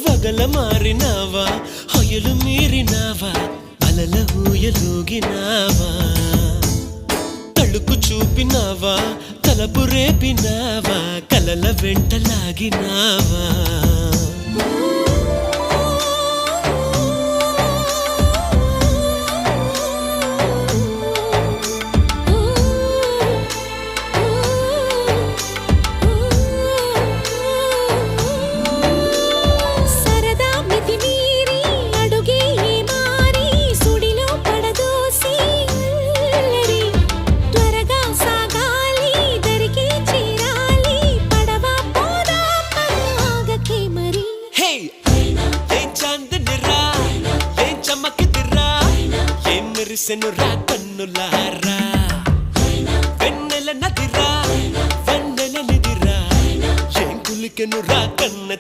వగల మారినావా హొయలు మీరినావా అలల ఊయలూగినావా తళుకు చూపినావా తలపు రేపినావా కలల వెంటలాగినావా సెనురా కన్నులారా వెన్నెల నదిరా వెన్నెల నిదిరా ఏం కులికెనురా కన్నె